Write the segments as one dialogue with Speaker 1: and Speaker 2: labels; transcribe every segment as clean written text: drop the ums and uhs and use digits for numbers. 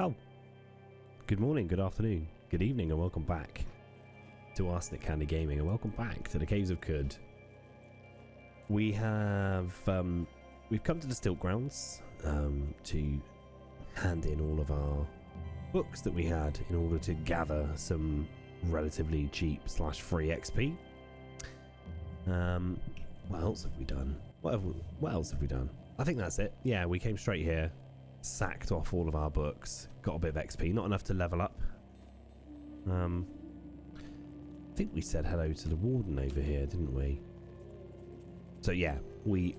Speaker 1: Oh, good morning, good afternoon, good evening, and welcome back to Arsenic Candy Gaming, and welcome back to the Caves of Kud. We have we've come to the Stilt Grounds to hand in all of our books that we had in order to gather some relatively cheap / free XP. What else have we done? What else have we done? I think that's it. Yeah, we came straight here, sacked off all of our books, got a bit of XP, not enough to level up. I think we said hello to the warden over here, didn't we? So yeah, we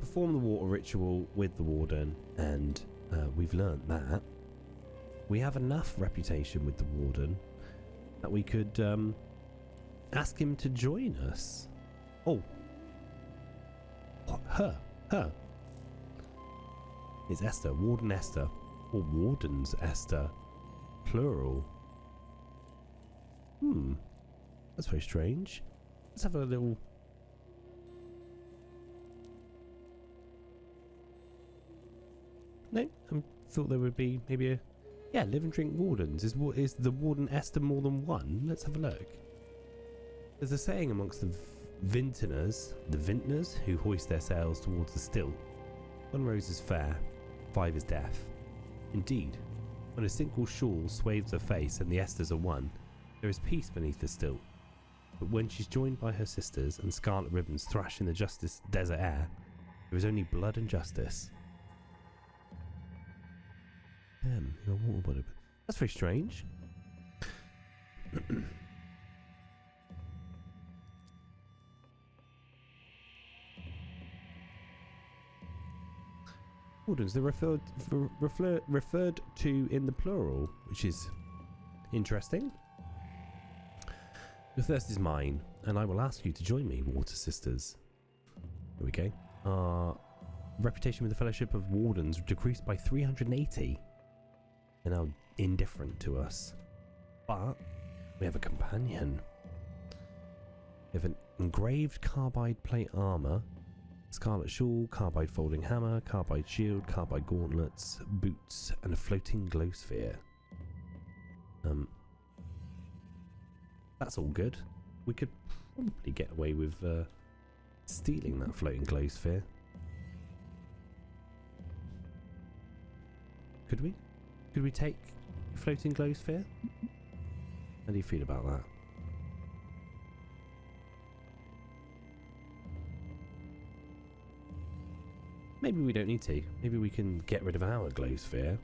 Speaker 1: performed the water ritual with the warden, and we've learnt that we have enough reputation with the warden that we could ask him to join us. Oh, what? Her. It's Esther, Warden Esther, or Warden's Esther, plural. That's very strange. Let's have a little... No, I thought there would be maybe a... Yeah, live and drink wardens. Is the Warden Esther more than one? Let's have a look. There's a saying amongst the vintners who hoist their sails towards the stilt. 1 rose is fair, 5 is death. Indeed, when a single shawl swathes her face and the Esthers are one, there is peace beneath the stilt. But when she's joined by her sisters and scarlet ribbons thrash in the desert air, there is only blood and justice. Damn, you're a water body. That's very strange. Wardens, they're referred to in the plural, which is interesting. The thirst is mine, and I will ask you to join me, Water Sisters. Here we go. Our reputation with the Fellowship of Wardens decreased by 380. They're now indifferent to us. But we have a companion. We have an engraved carbide plate armor, scarlet shawl, carbide folding hammer, carbide shield, carbide gauntlets, boots, and a floating glow sphere. That's all good. We could probably get away with stealing that floating glow sphere. Could we? Could we take floating glow sphere? How do you feel about that? Maybe we don't need to. Maybe we can get rid of our glow sphere.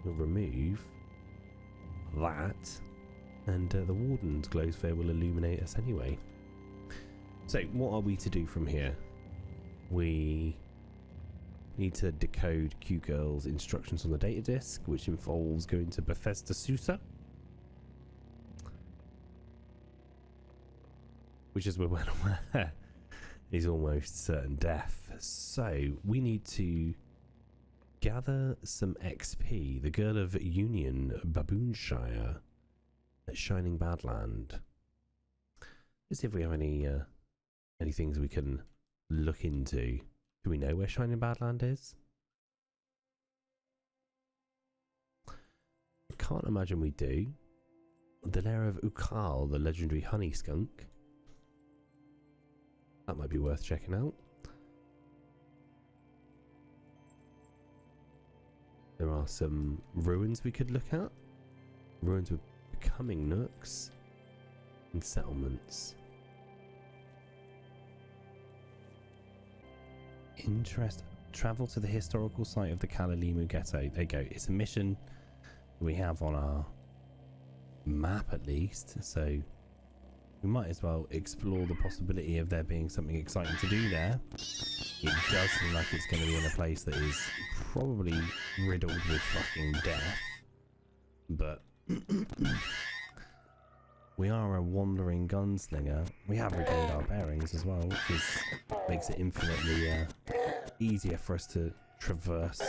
Speaker 1: We'll remove that, and the warden's glow sphere will illuminate us anyway. So what are we to do from here? We need to decode Q-Girl's instructions on the data disk, which involves going to Bethesda Susa, which, as we're well aware, is almost certain death. So we need to gather some XP. The girl of Union, Baboonshire, at Shining Badland. Let's see if we have any things we can look into. Do we know where Shining Badland is? I can't imagine we do. The lair of Ukal, the legendary honey skunk. That might be worth checking out. There are some ruins we could look at. Ruins with becoming nooks and settlements. Travel to the historical site of the Kalalimu Ghetto. There you go. It's a mission we have on our map at least, so we might as well explore the possibility of there being something exciting to do there. It does seem like it's going to be in a place that is probably riddled with fucking death, but we are a wandering gunslinger. We have regained our bearings as well, which makes it infinitely easier for us to traverse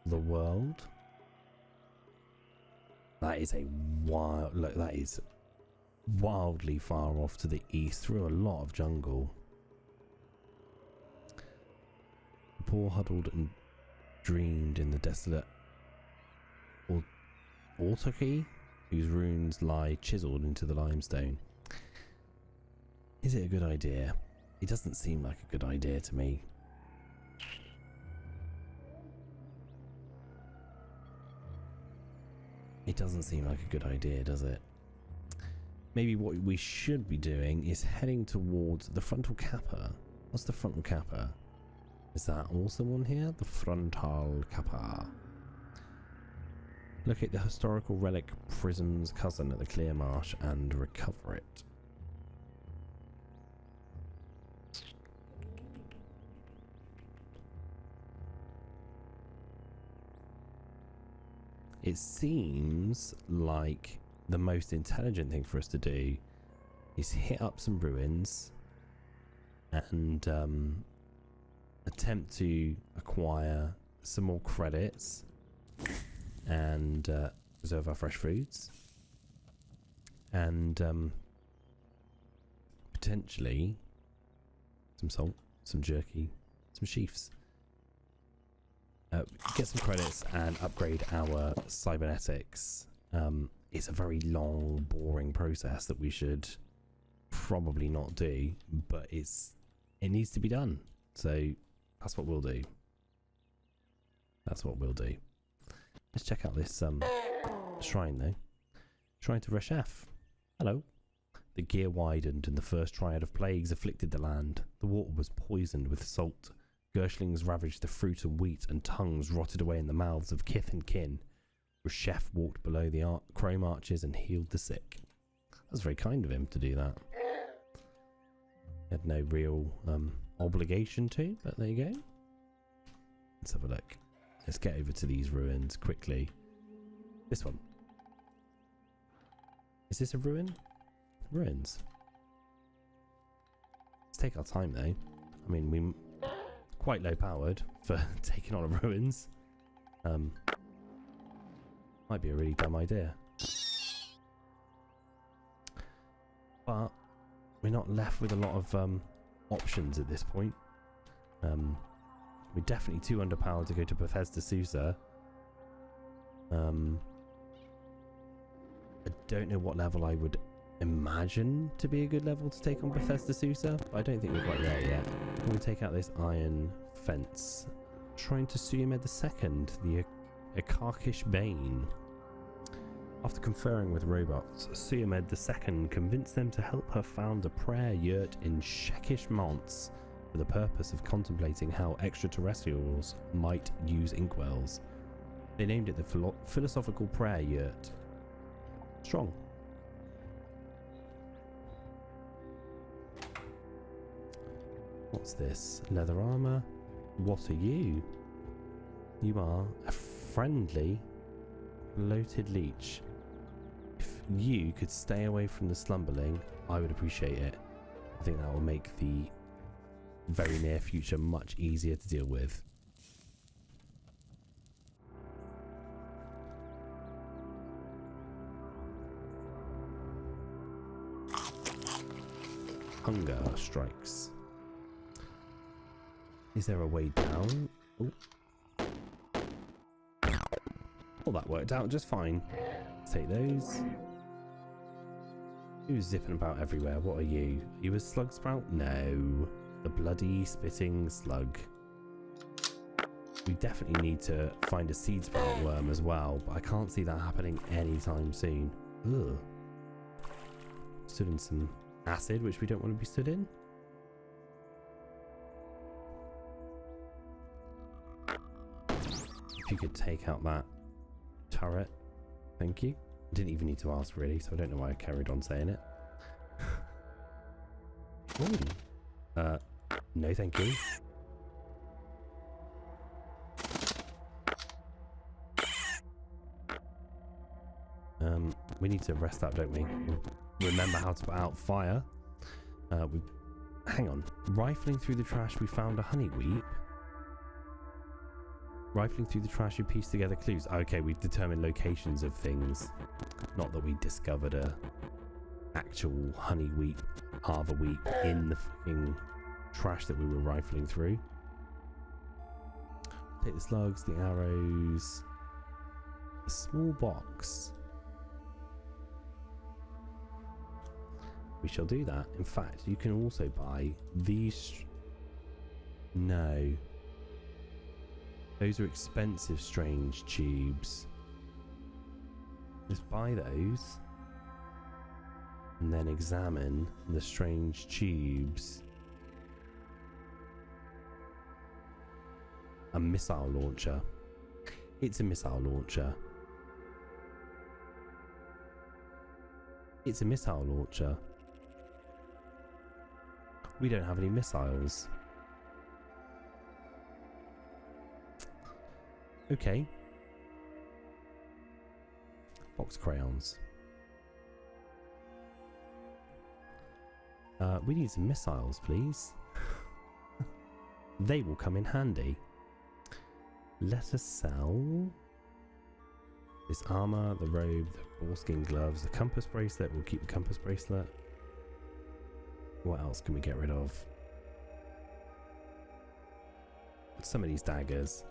Speaker 1: the world. That is a wild... Look, that is wildly far off to the east through a lot of jungle. The poor huddled and dreamed in the desolate or Autoki, whose runes lie chiseled into the limestone. Is it a good idea? It doesn't seem like a good idea to me. It doesn't seem like a good idea, does it? Maybe what we should be doing is heading towards the frontal kappa. What's the frontal kappa? Is that also on here? The frontal kappa. Locate the historical relic Prism's cousin at the Clear Marsh and recover it. It seems like the most intelligent thing for us to do is hit up some ruins and attempt to acquire some more credits and preserve our fresh foods and potentially some salt, some jerky, some sheafs. Get some credits and upgrade our cybernetics. It's a very long, boring process that we should probably not do, but it needs to be done. So that's what we'll do. That's what we'll do. Let's check out this shrine though. Shrine to Reshef. Hello. The gear widened and the first triad of plagues afflicted the land. The water was poisoned with salt. Gerslings ravaged the fruit and wheat, and tongues rotted away in the mouths of kith and kin. Reshef walked below the chrome arches and healed the sick. That was very kind of him to do that. He had no real obligation to, but there you go. Let's have a look. Let's get over to these ruins quickly. This one. Is this a ruin? Ruins. Let's take our time though. I mean, we quite low powered for taking on a ruins. Might be a really dumb idea. But we're not left with a lot of options at this point. We're definitely too underpowered to go to Bethesda Susa. I don't know what level I would imagine to be a good level to take on Bethesda Susa, but I don't think we're quite there yet. I'm going to take out this iron fence. Trying to Suyamed II, the Akarkish Bane. After conferring with robots, Suyamed II convinced them to help her found a prayer yurt in Shekish Monts for the purpose of contemplating how extraterrestrials might use inkwells. They named it the Philosophical Prayer Yurt. Strong. What's this? Leather armor? What are you? You are a friendly, bloated leech. If you could stay away from the slumberling, I would appreciate it. I think that will make the very near future much easier to deal with. Hunger strikes. Is there a way down? Oh. Well, that worked out just fine. Let's take those. Who's zipping about everywhere? What are you? Are you a slug sprout? No. The bloody spitting slug. We definitely need to find a seed sprout worm as well, but I can't see that happening anytime soon. Ugh. Stood in some acid, which we don't want to be stood in. If you could take out that turret, thank you. I didn't even need to ask really, so I don't know why I carried on saying it. Ooh. No thank you. We need to rest up, don't we? Remember how to put out fire. Hang on. Rifling through the trash, we found a honeyweep. Rifling through the trash, you piece together clues. Okay, we've determined locations of things. Not that we discovered a actual honeyweep, arborweep in the fucking trash that we were rifling through. Take the slugs, the arrows. A small box. We shall do that. In fact, you can also buy these. No. Those are expensive strange tubes. Just buy those. And then examine the strange tubes. A missile launcher. It's a missile launcher. It's a missile launcher. We don't have any missiles. Okay. Box crayons. We need some missiles, please. They will come in handy. Let us sell this armor, the robe, the boarskin gloves, the compass bracelet. We'll keep the compass bracelet. What else can we get rid of? Some of these daggers.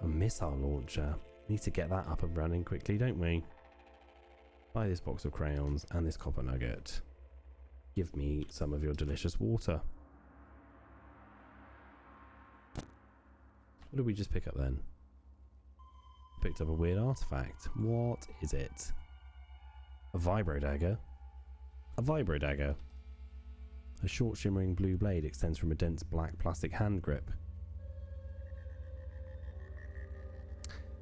Speaker 1: A missile launcher. Need to get that up and running quickly, don't we? Buy this box of crayons and this copper nugget. Give me some of your delicious water. What did we just pick up then? Picked up a weird artifact. What is it? A vibro dagger? A vibro dagger. A short shimmering blue blade extends from a dense black plastic hand grip.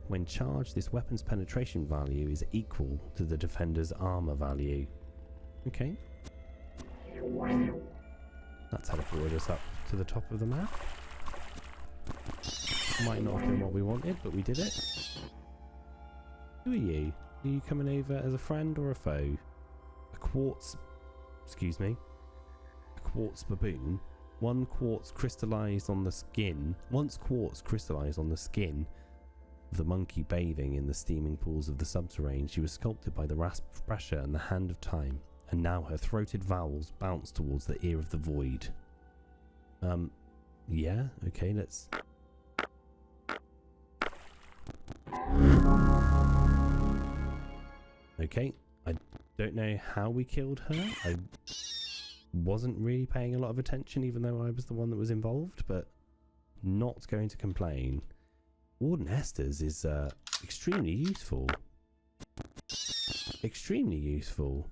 Speaker 1: When charged, this weapon's penetration value is equal to the defender's armor value. Okay. That teleported us up to the top of the map. Might not have been what we wanted, but we did it. Who are you? Are you coming over as a friend or a foe? A quartz... Excuse me. A quartz baboon. One quartz crystallized on the skin. Once quartz crystallized on the skin of the monkey bathing in the steaming pools of the subterranean, she was sculpted by the rasp of pressure and the hand of time, and now her throated vowels bounce towards the ear of the void. Yeah, okay, let's... Okay, I don't know how we killed her. I wasn't really paying a lot of attention, even though I was the one that was involved, but not going to complain. Warden Esther's is extremely useful. Extremely useful.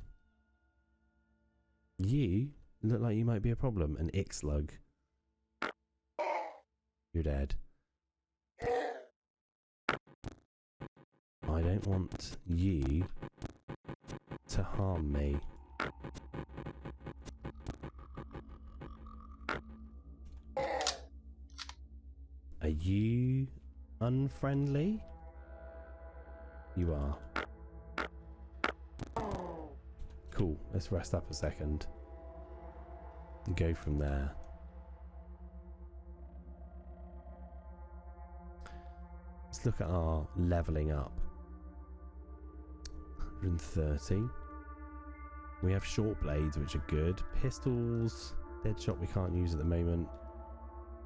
Speaker 1: You look like you might be a problem. An ick-slug. You're dead. I don't want you to harm me. Are you unfriendly? You are. Cool. Let's rest up a second and go from there. Let's look at our leveling up. 130. We have short blades, which are good. Pistols. Deadshot we can't use at the moment.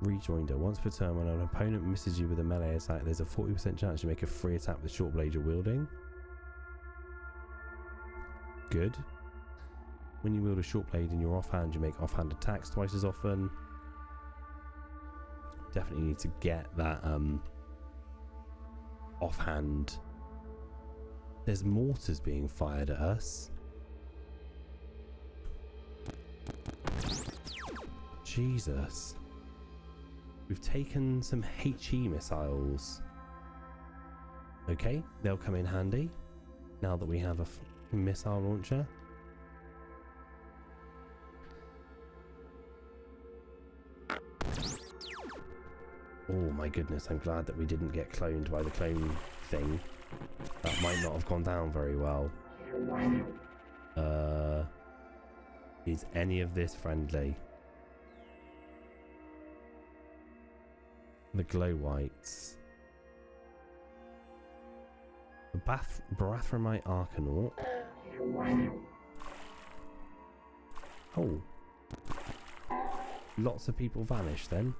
Speaker 1: Rejoinder. Once per turn, when an opponent misses you with a melee attack, there's a 40% chance you make a free attack with the short blade you're wielding. Good. When you wield a short blade in your offhand, you make offhand attacks twice as often. Definitely need to get that offhand. There's mortars being fired at us. Jesus. We've taken some HE missiles. Okay, they'll come in handy now that we have a missile launcher. Oh my goodness, I'm glad that we didn't get cloned by the clone thing. That might not have gone down very well. Is any of this friendly? The glow whites. The Barathramite Arcanaut. Oh. Lots of people vanished then.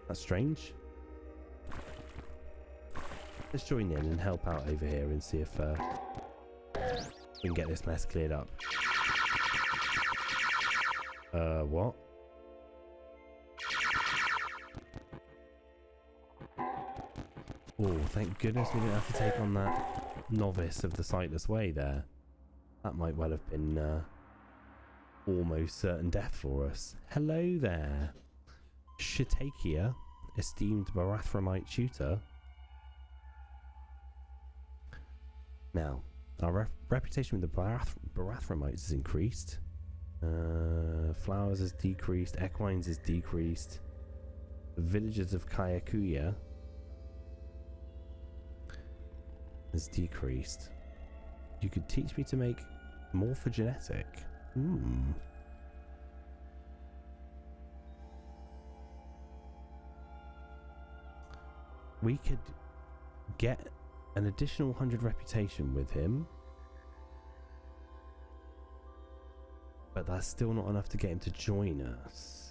Speaker 1: That's strange. Let's join in and help out over here and see if we can get this mess cleared up. What? Oh, thank goodness we didn't have to take on that novice of the sightless way there. That might well have been almost certain death for us. Hello there. Shitakia, esteemed Barathramite tutor. Now, our reputation with the Barathramites has increased. Flowers has decreased. Equines has decreased. The villagers of Kayakuya has decreased. You could teach me to make morphogenetic. We could get an additional 100 reputation with him, but that's still not enough to get him to join us.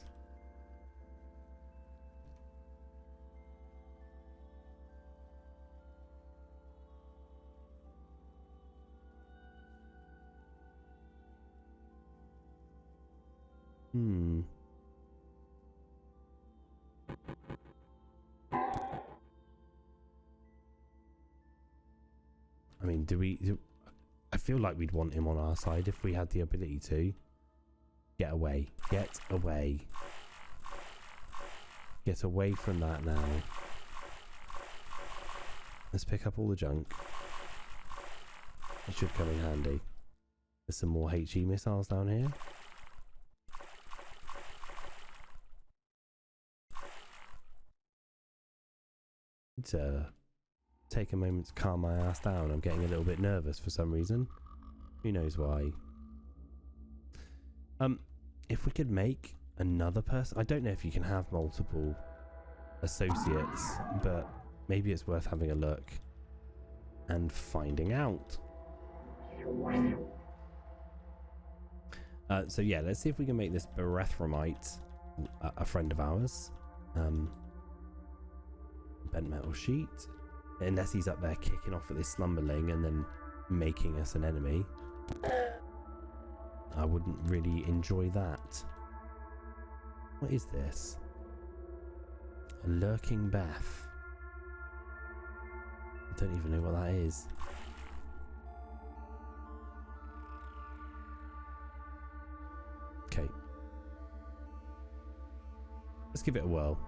Speaker 1: I mean, I feel like we'd want him on our side if we had the ability to. Get away. Get away. Get away from that now. Let's pick up all the junk. It should come in handy. There's some more HE missiles down here. To take a moment to calm my ass down. I'm getting a little bit nervous for some reason. Who knows why? If we could make another person, I don't know if you can have multiple associates, but maybe it's worth having a look and finding out. So yeah, let's see if we can make this Barathramite a friend of ours. Bent metal sheet. Unless he's up there kicking off at this slumberling and then making us an enemy. I wouldn't really enjoy that. What is this? A lurking Beth. I don't even know what that is. Okay. Let's give it a whirl.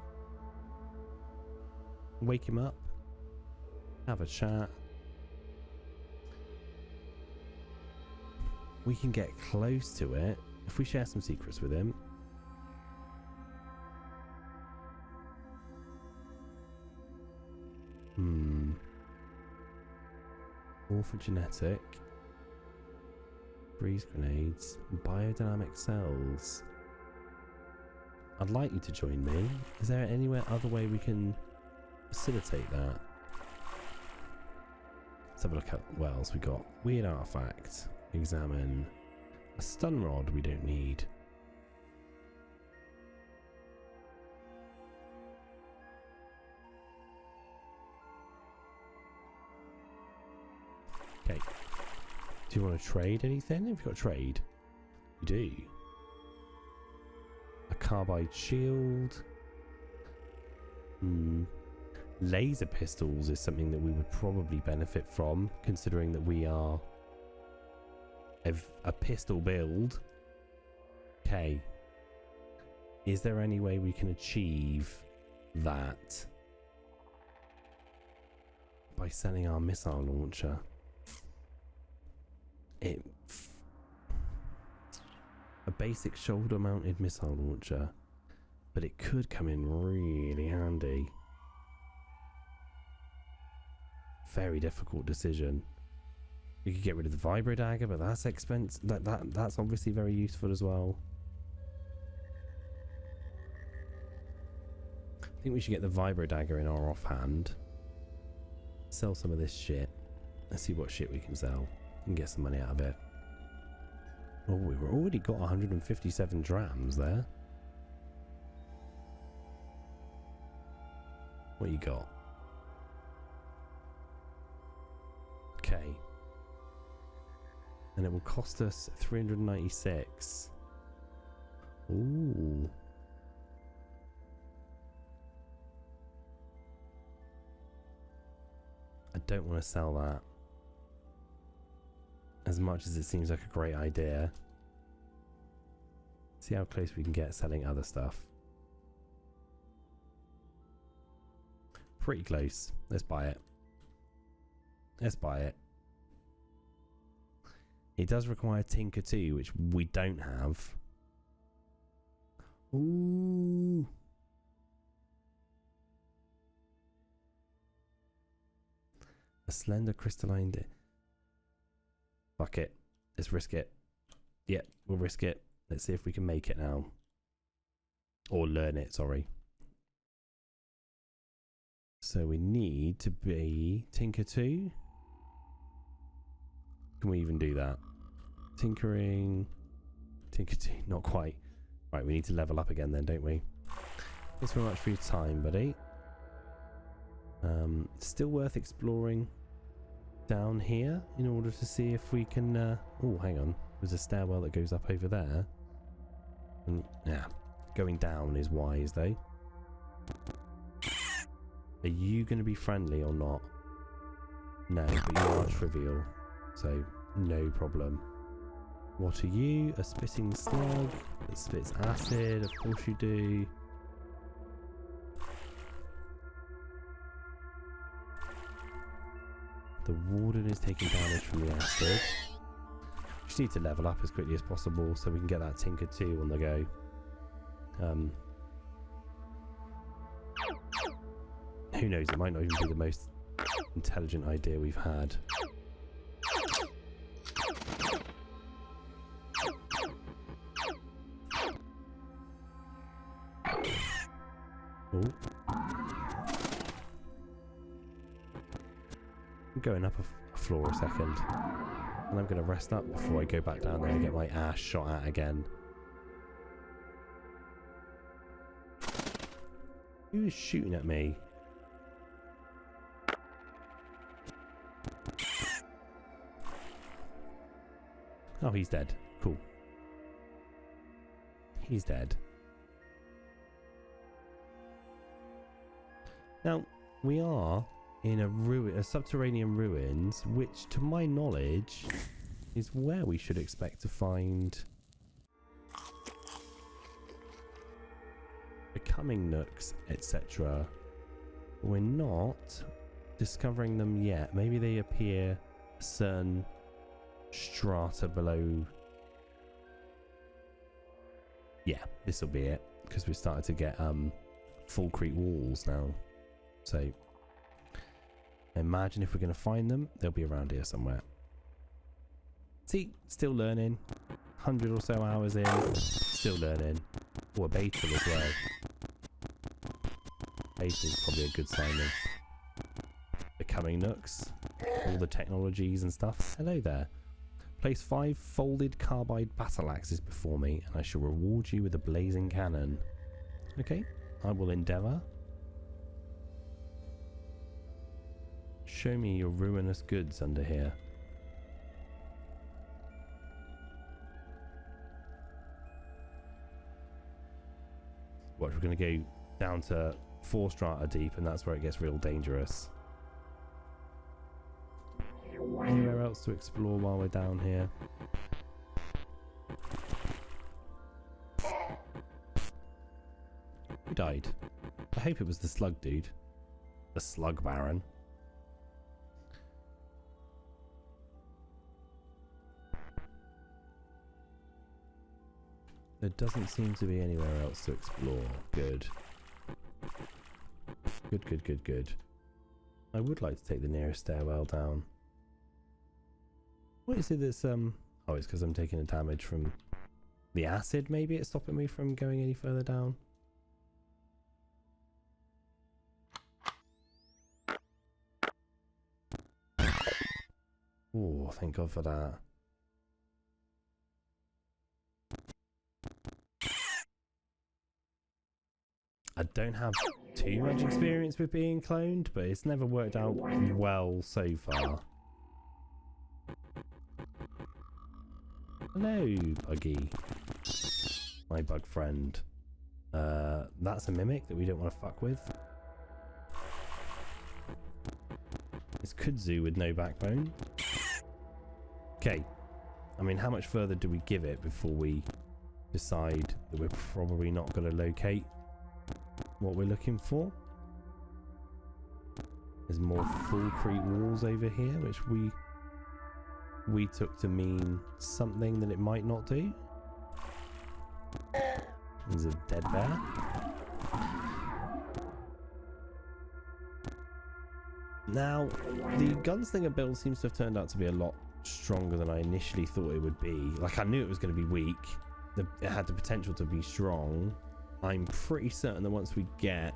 Speaker 1: Wake him up. Have a chat. We can get close to it if we share some secrets with him. Morphogenetic. Breeze grenades. Biodynamic cells. I'd like you to join me. Is there anywhere other way we can facilitate that? Let's have a look at what else we got. Weird artifact. Examine. A stun rod we don't need. Okay. Do you want to trade anything? Have you got trade? You do. A carbide shield. Laser pistols is something that we would probably benefit from, considering that we are a pistol build. Okay. Is there any way we can achieve that by selling our missile launcher? A basic shoulder-mounted missile launcher, but it could come in really handy. Very difficult decision. We could get rid of the vibro dagger, but that's expensive. That's obviously very useful as well. I think we should get the vibro dagger in our offhand. Sell some of this shit. Let's see what shit we can sell and get some money out of it. Oh, we've already got 157 drams there. What you got? Okay. And it will cost us 396. Ooh. I don't want to sell that. As much as it seems like a great idea. See how close we can get selling other stuff. Pretty close. Let's buy it. Let's buy it. It does require Tinker too, which we don't have. Ooh. A slender crystalline. Fuck it. Let's risk it. Yeah, we'll risk it. Let's see if we can make it now. Or learn it, sorry. So we need to be Tinker 2. Can we even do that? Tinkering. Tinker 2. Not quite. Right, we need to level up again then, don't we? Thanks very much for your time, buddy. Still worth exploring down here in order to see if we can... oh, hang on. There's a stairwell that goes up over there. And, yeah, going down is wise, though. Are you going to be friendly or not? No, but you are trivial. So, no problem. What are you? A spitting slug that spits acid. Of course you do. The warden is taking damage from the acid. Just need to level up as quickly as possible so we can get that Tinker 2 on the go. Who knows, it might not even be the most intelligent idea we've had. Oh. I'm going up a floor a second. And I'm going to rest up before I go back down there and get my ass shot at again. Who is shooting at me? Oh, he's dead. Cool. He's dead. Now, we are in a subterranean ruins, which, to my knowledge, is where we should expect to find becoming nooks, etc. We're not discovering them yet. Maybe they appear a certain strata below. Yeah, this will be it, because we've started to get full-crete walls now. So imagine if we're going to find them, they'll be around here somewhere. See, still learning. 100 or so hours in, still learning. Oh, a beta as well. Beta is probably a good sign of becoming nooks. All the technologies and stuff. Hello there. Place 5 folded carbide battle axes before me, and I shall reward you with a blazing cannon. Okay, I will endeavour. Show me your ruinous goods under here. What, we're going to go down to 4 strata deep, and that's where it gets real dangerous. Anywhere else to explore while we're down here? Who died? I hope it was the slug dude. The slug baron. There doesn't seem to be anywhere else to explore. Good. Good, good, good, good. I would like to take the nearest stairwell down. What is it that's, oh, it's because I'm taking a damage from the acid, maybe it's stopping me from going any further down. Oh, thank God for that. I don't have too much experience with being cloned, but it's never worked out well so far. Hello, Buggy. My bug friend. That's a mimic that we don't want to fuck with. It's kudzu with no backbone. Okay. I mean, how much further do we give it before we decide that we're probably not going to locate what we're looking for? There's more full-crete walls over here, which we took to mean something that it might not do. There's a dead bear. Now, the gunslinger build seems to have turned out to be a lot stronger than I initially thought it would be. Like, I knew it was going to be weak. It had the potential to be strong. I'm pretty certain that once we get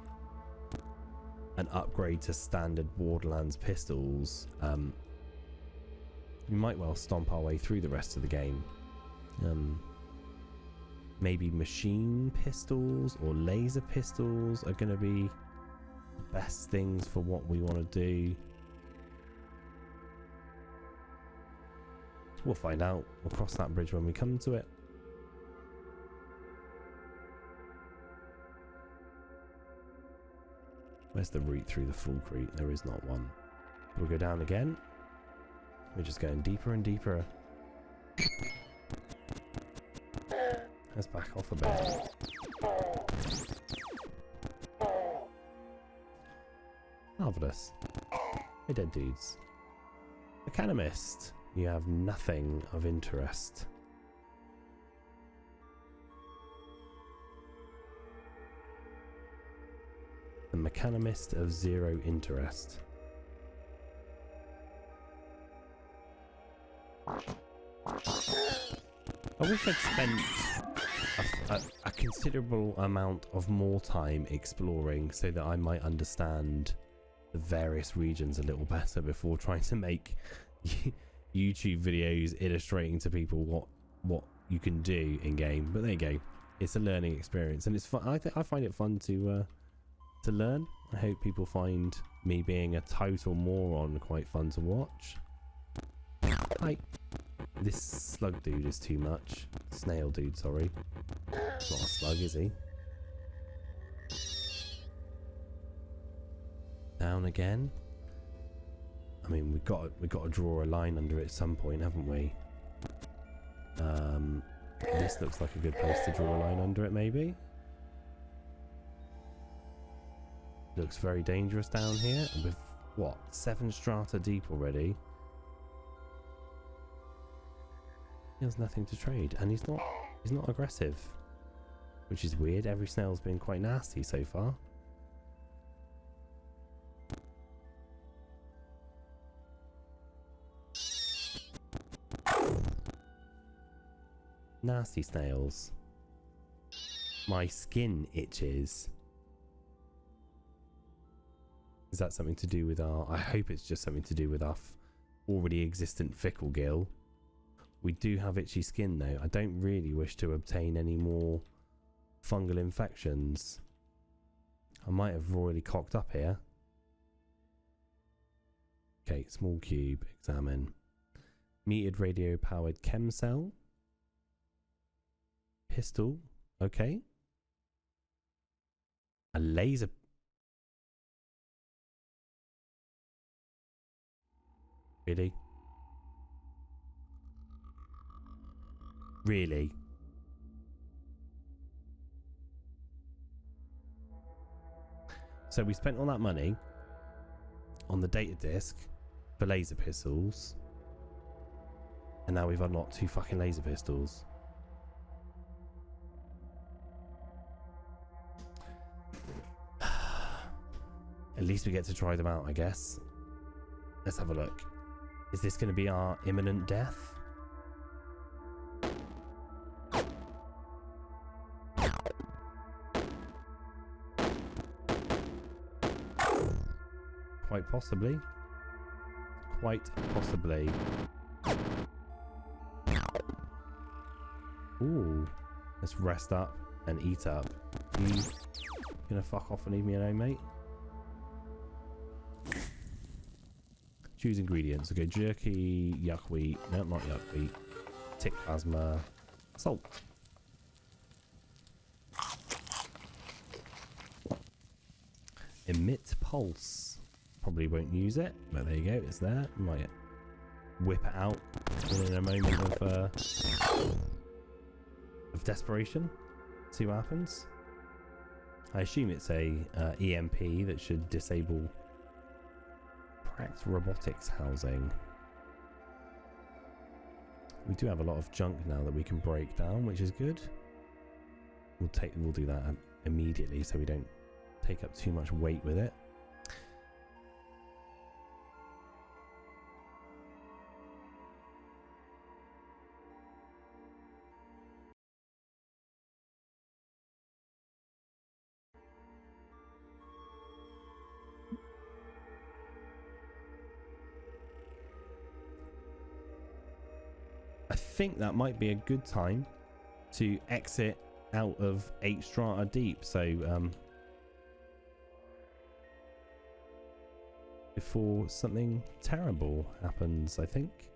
Speaker 1: an upgrade to standard Borderlands pistols, we might well stomp our way through the rest of the game. Maybe machine pistols or laser pistols are going to be the best things for what we want to do. We'll find out. We'll cross that bridge when we come to it. Where's the route through the full-crete? There is not one. We'll go down again. We're just going deeper and deeper. Let's back off a bit. Marvellous. Hey, dead dudes. Mechanomist. You have nothing of interest. The mechanomist of zero interest. I wish I'd spent a considerable amount of more time exploring so that I might understand the various regions a little better before trying to make YouTube videos illustrating to people what you can do in game. But there you go. It's a learning experience, and it's fun. I find it fun to learn. I hope people find me being a total moron quite fun to watch. Hi. This slug dude is too much. Snail dude, sorry. Not a slug, is he? Down again. I mean, we've got to draw a line under it at some point, haven't we? This looks like a good place to draw a line under it, maybe. Looks very dangerous down here. And with what, 7 strata deep already? He has nothing to trade, and he's not aggressive, which is weird. Every snail's been quite nasty so far. Nasty snails. My skin itches. Is that something to do with our... I hope it's just something to do with our already existent fickle gill. We do have itchy skin though. I don't really wish to obtain any more fungal infections. I might have already cocked up here. Okay, small cube, examine. Metered radio powered chem cell. Pistol, okay. A laser. Really? Really? So we spent all that money on the data disk for laser pistols, and now we've unlocked 2 fucking laser pistols. At least we get to try them out, I guess. Let's have a look. Is this going to be our imminent death? Quite possibly. Quite possibly. Ooh. Let's rest up and eat up. Gonna fuck off and leave me alone, mate. Choose ingredients. Okay, jerky, yuckweed. No, not yuckweed. Tick plasma. Salt. Emit pulse. Probably won't use it, but there you go. It's there. Might whip it out in a moment of desperation. See what happens. I assume it's a EMP that should disable Pract robotics housing. We do have a lot of junk now that we can break down, which is good. We'll do that immediately so we don't take up too much weight with it. I think that might be a good time to exit out of 8 strata deep, so before something terrible happens, I think.